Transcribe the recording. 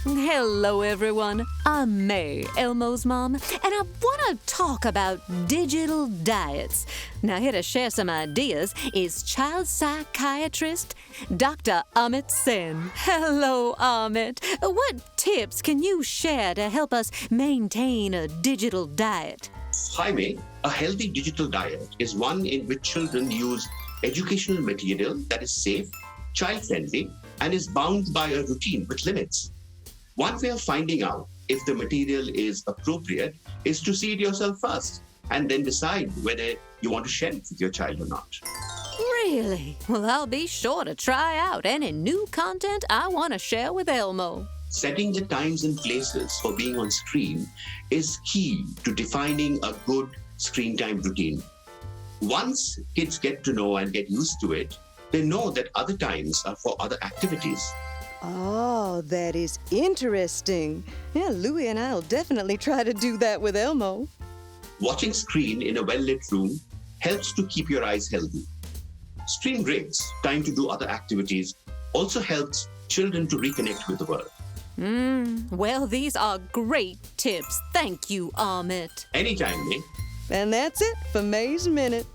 Hello, everyone. I'm May, Elmo's mom, and I want to talk about digital diets. Now, here to share some ideas is child psychiatrist Dr. Amit Sen. Hello, Amit. What tips can you share to help us maintain a digital diet? Hi, May. A healthy digital diet is one in which children use educational material that is safe, child-friendly, and is bound by a routine with limits. One way of finding out if the material is appropriate is to see it yourself first and then decide whether you want to share it with your child or not. Really? Well, I'll be sure to try out any new content I want to share with Elmo. Setting the times and places for being on screen is key to defining a good screen time routine. Once kids get to know and get used to it, they know that other times are for other activities. Oh, that is interesting. Yeah, Louie and I'll definitely try to do that with Elmo. Watching screen in a well-lit room helps to keep your eyes healthy. Screen breaks, time to do other activities, also helps children to reconnect with the world. Well, these are great tips. Thank you, Amit. Anytime, May. And that's it for May's Minute.